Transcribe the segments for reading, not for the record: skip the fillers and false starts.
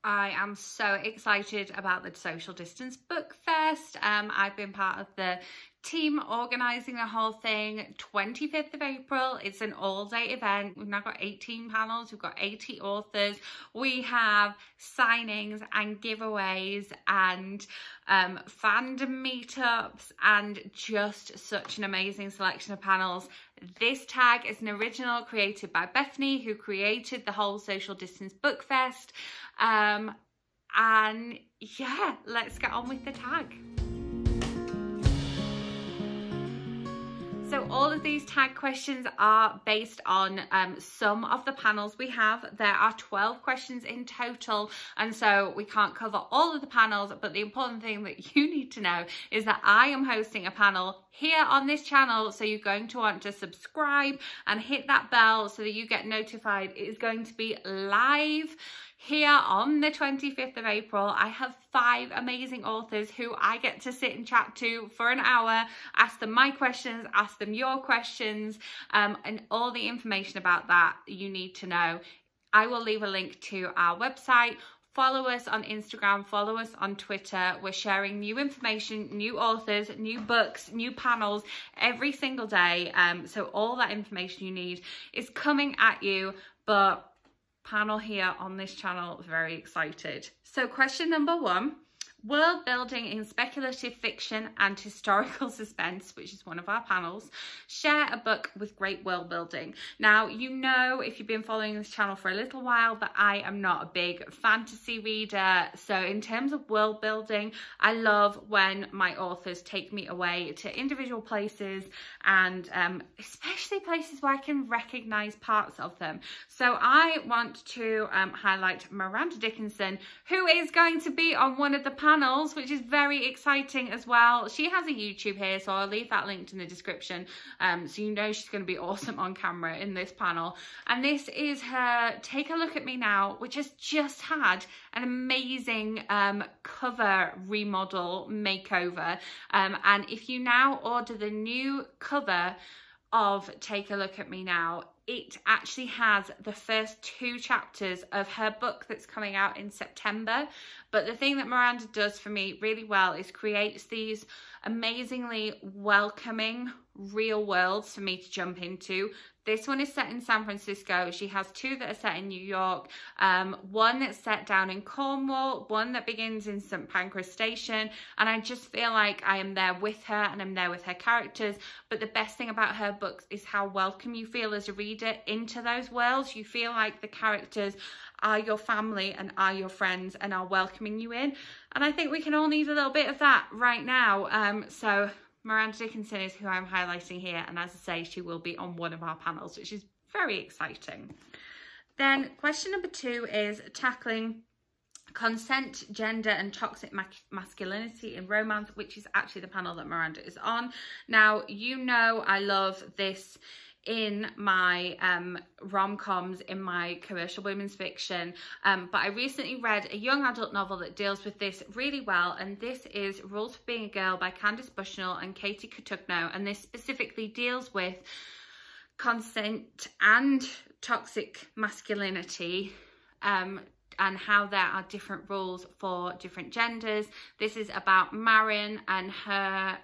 I am so excited about the Social Distance Book Fest. I've been part of the team organising the whole thing. 25th of April, it's an all-day event. We've now got 18 panels, we've got 80 authors. We have signings and giveaways and fandom meetups and just such an amazing selection of panels. This tag is an original created by Bethany, who created the whole Social Distance Book Fest. And yeah, let's get on with the tag. So all of these tag questions are based on some of the panels we have. There are 12 questions in total, and so we can't cover all of the panels, but the important thing that you need to know is that I am hosting a panel here on this channel, so you're going to want to subscribe and hit that bell so that you get notified. It is going to be live here on the 25th of April. I have 5 amazing authors who I get to sit and chat to for an hour, ask them my questions, ask them your questions, and all the information about that you need to know. I will leave a link to our website. Follow us on Instagram, follow us on Twitter. We're sharing new information, new authors, new books, new panels every single day. So all that information you need is coming at you, but panel here on this channel, very excited. So question number 1, world building in speculative fiction and historical suspense, which is one of our panels. Share a book with great world building. Now, you know, if you've been following this channel for a little while, that I am not a big fantasy reader. So in terms of world building, I love when my authors take me away to individual places, and especially places where I can recognize parts of them. So I want to highlight Miranda Dickinson, who is going to be on one of the panels, which is very exciting as well. She has a YouTube here, so I'll leave that linked in the description, so you know she's going to be awesome on camera in this panel. And this is her Take a Look at Me Now, which has just had an amazing cover remodel makeover, and if you now order the new cover of Take a Look at Me Now, it actually has the first 2 chapters of her book that's coming out in September. But the thing that Miranda does for me really well is creates these amazingly welcoming real worlds for me to jump into. This one is set in San Francisco. She has 2 that are set in New York, one that's set down in Cornwall, one that begins in St. Pancras Station, and I just feel like I am there with her and I'm there with her characters. But the best thing about her books is how welcome you feel as a reader into those worlds. You feel like the characters are your family and are your friends and are welcoming you in, and I think we can all need a little bit of that right now. So Miranda Dickinson is who I'm highlighting here, and as I say, she will be on one of our panels, which is very exciting. Then question number 2 is tackling consent, gender and toxic masculinity in romance, which is actually the panel that Miranda is on. Now, you know I love this in my rom-coms, in my commercial women's fiction, but I recently read a young adult novel that deals with this really well, and this is Rules for Being a Girl by Candice Bushnell and Katie Cotugno, and this specifically deals with consent and toxic masculinity, and how there are different rules for different genders. This is about Marin and her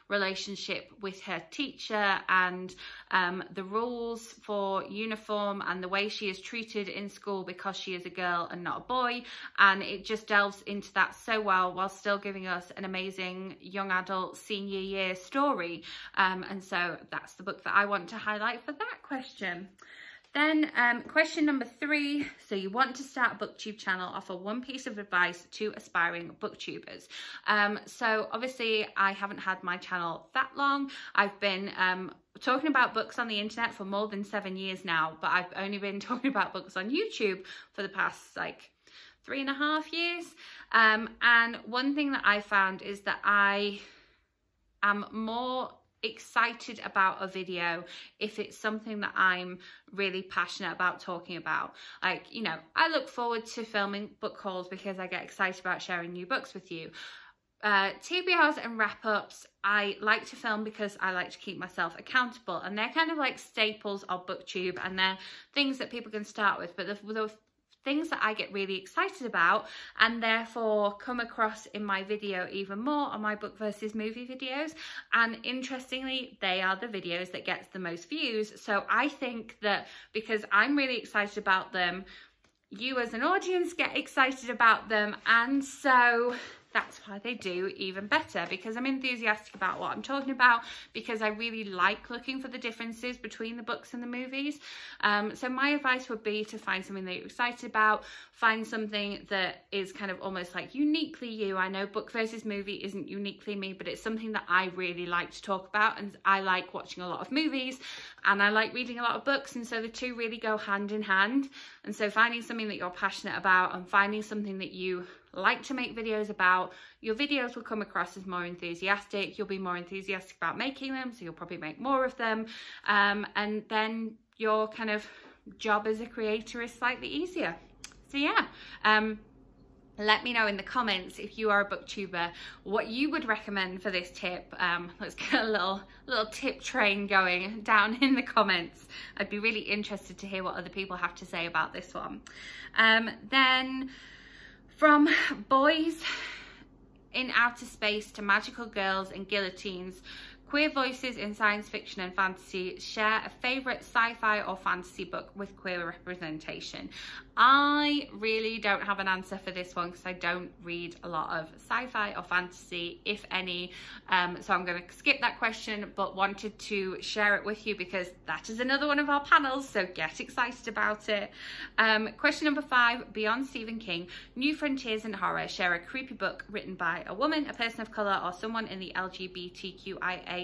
relationship with her teacher, and the rules for uniform and the way she is treated in school because she is a girl and not a boy. And it just delves into that so well, while still giving us an amazing young adult senior year story. And so that's the book that I want to highlight for that question. Then question number 3, so you want to start a Booktube channel, offer one piece of advice to aspiring booktubers. So obviously I haven't had my channel that long. I've been talking about books on the internet for more than 7 years now, but I've only been talking about books on YouTube for the past like 3.5 years. And one thing that I found is that I am more excited about a video if it's something that I'm really passionate about talking about. Like, you know, I look forward to filming book hauls because I get excited about sharing new books with you. TBRs and wrap-ups I like to film because I like to keep myself accountable, and they're kind of like staples of Booktube, and they're things that people can start with. But the things that I get really excited about and therefore come across in my video even more on my book versus movie videos. And interestingly, they are the videos that gets the most views. So I think that because I'm really excited about them, you as an audience get excited about them, and so that's why they do even better, because I'm enthusiastic about what I'm talking about, because I really like looking for the differences between the books and the movies. So my advice would be to find something that you're excited about, find something that is kind of almost like uniquely you. I know book versus movie isn't uniquely me, but it's something that I really like to talk about, and I like watching a lot of movies and I like reading a lot of books, and so the two really go hand in hand. And so finding something that you're passionate about and finding something that you like to make videos about, your videos will come across as more enthusiastic. You'll be more enthusiastic about making them, so you'll probably make more of them, and then your kind of job as a creator is slightly easier. So yeah, let me know in the comments, if you are a booktuber, what you would recommend for this tip. Let's get a little tip train going down in the comments. I'd be really interested to hear what other people have to say about this one. Then from Boys in Outer Space to Magical Girls and Guillotines, queer voices in science fiction and fantasy, share a favourite sci-fi or fantasy book with queer representation. I really don't have an answer for this one because I don't read a lot of sci-fi or fantasy, if any, so I'm going to skip that question, but wanted to share it with you because that is another one of our panels, so get excited about it. Question number 5, beyond Stephen King, New Frontiers in Horror share a creepy book written by a woman, a person of colour, or someone in the LGBTQIA+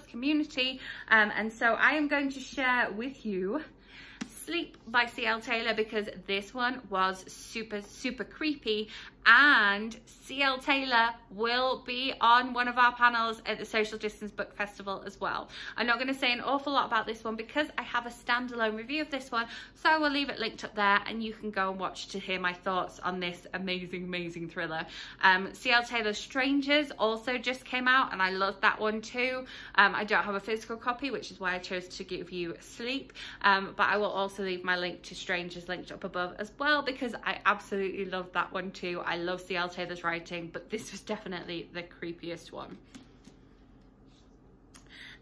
community, and so I am going to share with you Sleep by C.L. Taylor, because this one was super creepy, and C.L. Taylor will be on one of our panels at the Social Distance Book Festival as well. I'm not going to say an awful lot about this one because I have a standalone review of this one, so I will leave it linked up there and you can go and watch to hear my thoughts on this amazing thriller. C.L. Taylor's Strangers also just came out and I loved that one too. I don't have a physical copy, which is why I chose to give you Sleep, but I will also leave my link to Strangers linked up above as well, because I absolutely loved that one too. I love C.L. Taylor's writing, but this was definitely the creepiest one.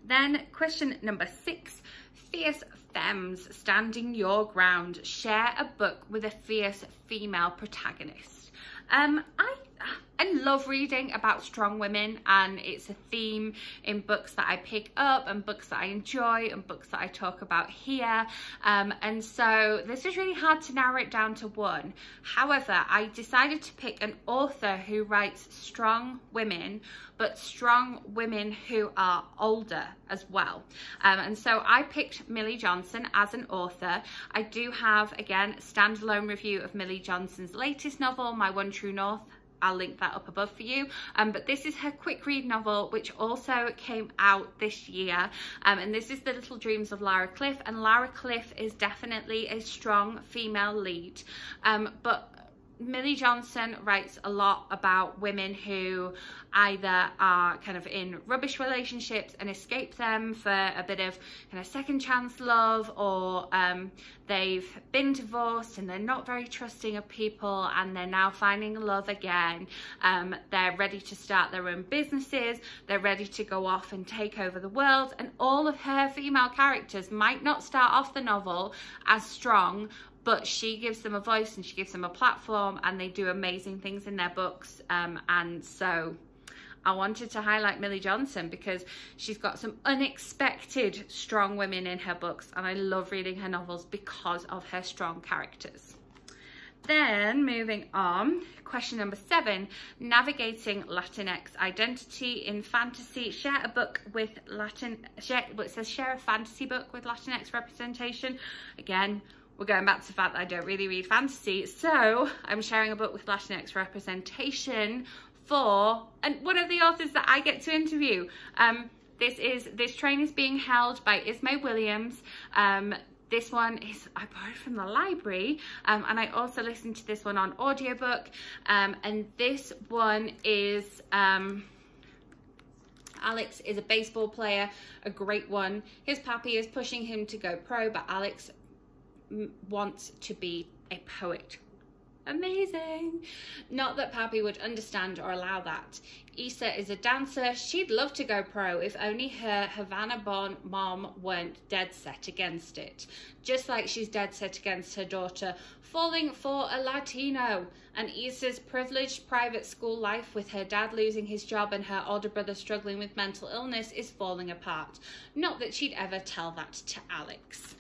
Then question number 6, fierce femmes standing your ground share a book with a fierce female protagonist. I love reading about strong women, and it's a theme in books that I pick up and books that I enjoy and books that I talk about here, and so this is really hard to narrow it down to one. However, I decided to pick an author who writes strong women, but strong women who are older as well, and so I picked Millie Johnson as an author. I do have, again, a standalone review of Millie Johnson's latest novel, My One True North. I'll link that up above for you, but this is her quick read novel, which also came out this year, and this is The Little Dreams of Lara Cliff, and Lara Cliff is definitely a strong female lead, but Millie Johnson writes a lot about women who either are kind of in rubbish relationships and escape them for a bit of kind of second chance love, or they've been divorced and they're not very trusting of people and they're now finding love again. They're ready to start their own businesses, they're ready to go off and take over the world, and all of her female characters might not start off the novel as strong, but she gives them a voice and she gives them a platform, and they do amazing things in their books, and so I wanted to highlight Millie Johnson because she's got some unexpected strong women in her books, and I love reading her novels because of her strong characters. Then moving on, question number 7, navigating Latinx identity in fantasy. Share a book with it says share a fantasy book with Latinx representation. Again, we're going back to the fact that I don't really read fantasy, so I'm sharing a book with Latinx representation for one of the authors that I get to interview. This train is being held by Ismay Williams. This one is, I borrowed from the library, and I also listened to this one on audiobook, and this one is Alex is a baseball player, a great one. His pappy is pushing him to go pro, but Alex wants to be a poet. Amazing. Not that Pappy would understand or allow that. Issa is a dancer. She'd love to go pro if only her Havana-born mom weren't dead set against it. Just like she's dead set against her daughter falling for a Latino. And Issa's privileged private school life with her dad losing his job and her older brother struggling with mental illness is falling apart. Not that she'd ever tell that to Alex.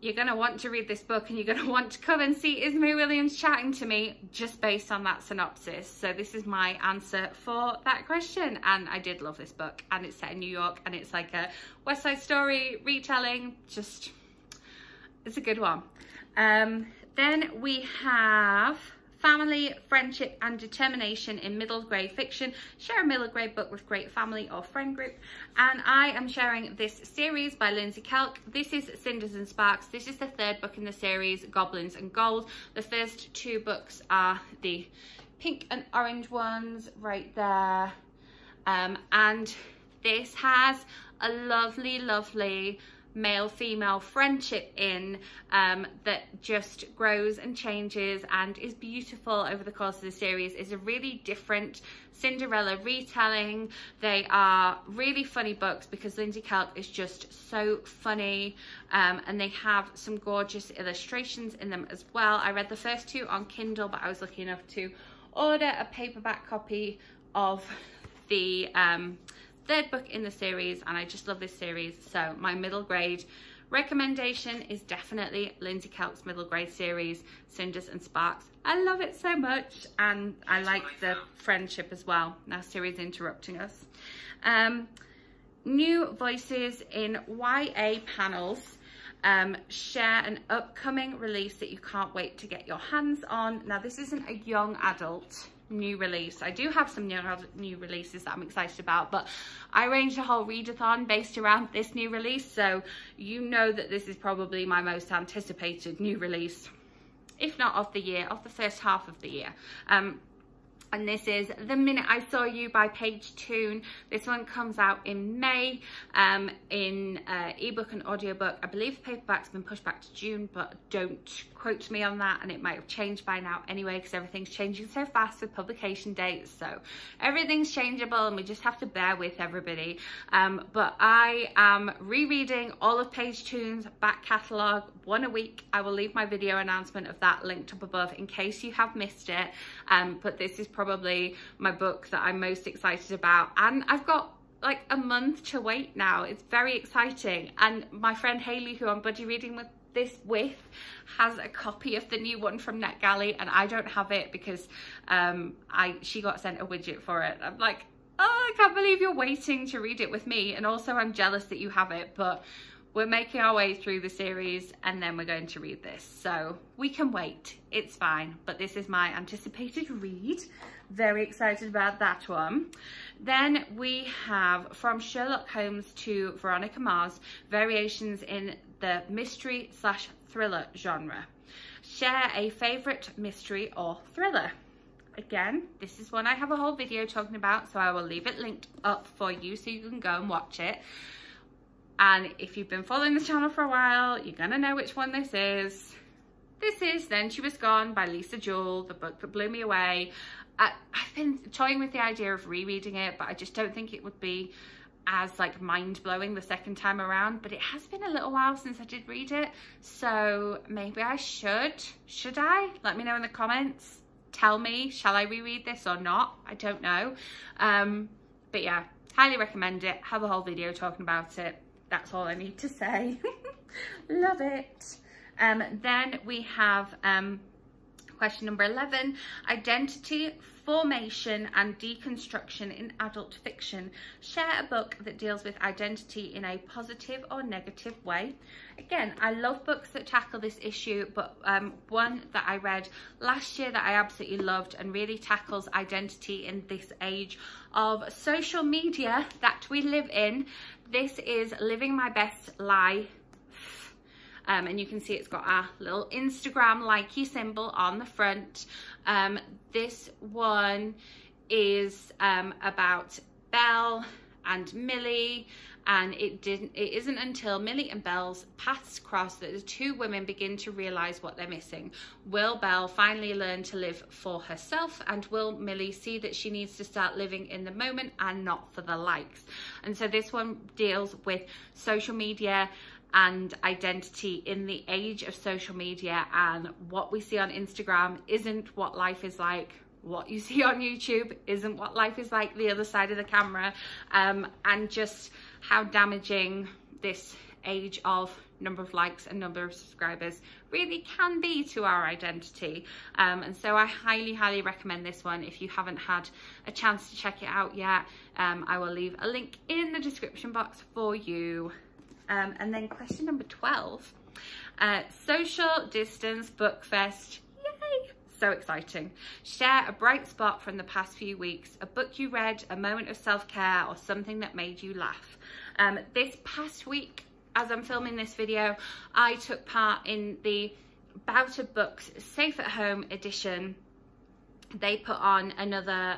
You're going to want to read this book and you're going to want to come and see Ismail Williams chatting to me just based on that synopsis. So this is my answer for that question. And I did love this book, and it's set in New York, and it's like a West Side Story retelling. Just, it's a good one. Then we have Family, Friendship and Determination in Middle Grade Fiction. Share a middle grade book with great family or friend group. And I am sharing this series by Lindsay Kelk. This is Cinders and Sparks. This is the third book in the series, Goblins and Gold. The first two books are the pink and orange ones right there. And this has a lovely, lovely male-female friendship in that just grows and changes and is beautiful over the course of the series. It's a really different Cinderella retelling. They are really funny books because Lindsay Kelk is just so funny, and they have some gorgeous illustrations in them as well. I read the first two on Kindle, but I was lucky enough to order a paperback copy of the third book in the series, and I just love this series. So my middle grade recommendation is definitely Lindsay Kelk's middle grade series, Cinders and Sparks. I love it so much, and I like the friendship as well. Now Siri's interrupting us. New voices in YA panels share an upcoming release that you can't wait to get your hands on. Now this isn't a young adult new release. I do have some new releases that I'm excited about, but I arranged a whole readathon based around this new release, so you know that this is probably my most anticipated new release, if not of the year, of the first half of the year. And this is The Minute I Saw You by Paige Toon. This one comes out in May in ebook and audiobook. I believe the paperback's been pushed back to June, but don't quote me on that, and it might have changed by now anyway, because everything's changing so fast with publication dates. So everything's changeable and we just have to bear with everybody. But I am rereading all of Paige Toon's back catalogue, one a week. I will leave my video announcement of that linked up above in case you have missed it. But this is probably my book that I'm most excited about, and I've got like a month to wait now. It's very exciting, and my friend Hayley, who I'm buddy reading with has a copy of the new one from NetGalley, and I don't have it because she got sent a widget for it. I'm like, oh, I can't believe you're waiting to read it with me, and also I'm jealous that you have it, but we're making our way through the series and then we're going to read this, so we can wait, it's fine. But this is my anticipated read. Very excited about that one. Then we have From Sherlock Holmes to Veronica Mars, variations in the mystery/thriller genre. Share a favorite mystery or thriller. Again, this is one I have a whole video talking about, so I will leave it linked up for you so you can go and watch it. And if you've been following the channel for a while, you're gonna know which one this is. This is Then She Was Gone by Lisa Jewell, the book that blew me away. I've been toying with the idea of rereading it, but I just don't think it would be as like mind-blowing the second time around. But it has been a little while since I did read it, so maybe I should. Should I? Let me know in the comments. Tell me, shall I reread this or not? I don't know. But yeah, highly recommend it. Have a whole video talking about it. That's all I need to say. Love it. Then we have question number 11, identity, formation and deconstruction in adult fiction. Share a book that deals with identity in a positive or negative way. Again, I love books that tackle this issue, but one that I read last year that I absolutely loved and really tackles identity in this age of social media that we live in. This is Living My Best Life. And you can see it's got a little Instagram likey symbol on the front. This one is about Belle and Millie, and it isn't until Millie and Belle's paths cross that the two women begin to realize what they're missing. Will Belle finally learn to live for herself, and will Millie see that she needs to start living in the moment and not for the likes? And so this one deals with social media and identity in the age of social media, and what we see on Instagram isn't what life is like. What you see on YouTube isn't what life is like the other side of the camera, and just how damaging this age of number of likes and number of subscribers really can be to our identity. And so I highly recommend this one. If you haven't had a chance to check it out yet, I will leave a link in the description box for you. And then question number 12, Social Distance Book Fest. Yay! So exciting. Share a bright spot from the past few weeks, a book you read, a moment of self-care, or something that made you laugh. This past week, as I'm filming this video, I took part in the Bout of Books Safe at Home edition. They put on another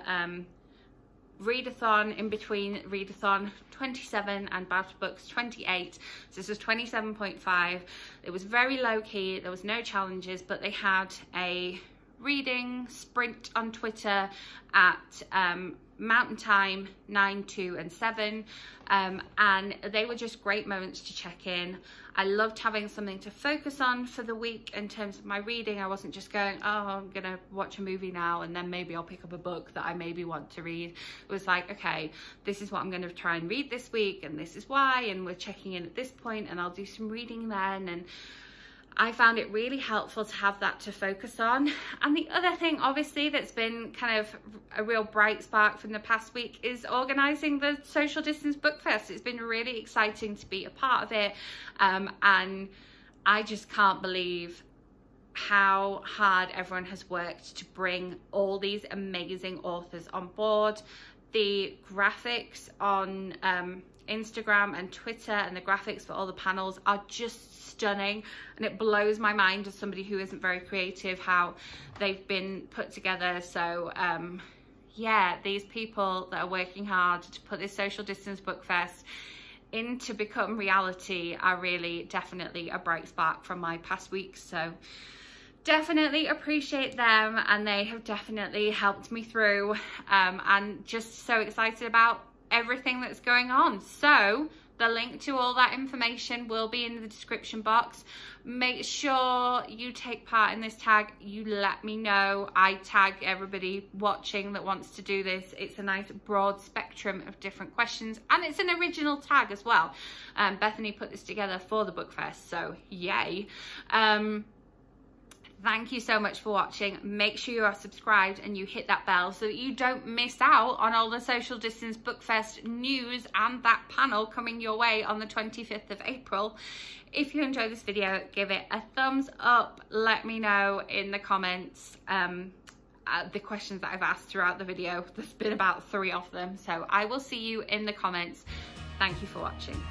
readathon in between readathon 27 and Bout of Books 28. So this was 27.5. It was very low-key, there was no challenges, but they had a reading sprint on Twitter at Mountain Time 9, 2 and 7, and they were just great moments to check in. I loved having something to focus on for the week in terms of my reading. I wasn't just going, oh, I'm gonna watch a movie now and then maybe I'll pick up a book that I maybe want to read. It was like, okay, this is what I'm gonna try and read this week, and this is why, and we're checking in at this point, and I'll do some reading then. And I found it really helpful to have that to focus on. And the other thing, obviously, that's been kind of a real bright spark from the past week is organising the Social Distance Book Fest. It's been really exciting to be a part of it. And I just can't believe how hard everyone has worked to bring all these amazing authors on board. The graphics on Instagram and Twitter and the graphics for all the panels are just stunning, and it blows my mind as somebody who isn't very creative how they've been put together. So yeah, these people that are working hard to put this Social Distance Book Fest in to become reality are really definitely a bright spark from my past weeks. So definitely appreciate them, and they have definitely helped me through, and just so excited about everything that's going on. So the link to all that information will be in the description box. Make sure you take part in this tag. You let me know. I tag everybody watching that wants to do this. It's a nice broad spectrum of different questions, and it's an original tag as well. Bethany put this together for the book fest, so yay. Thank you so much for watching. Make sure you are subscribed and you hit that bell so that you don't miss out on all the Social Distance Book Fest news and that panel coming your way on the 25th of April. If you enjoyed this video, give it a thumbs up. Let me know in the comments the questions that I've asked throughout the video. There's been about 3 of them, so I will see you in the comments. Thank you for watching.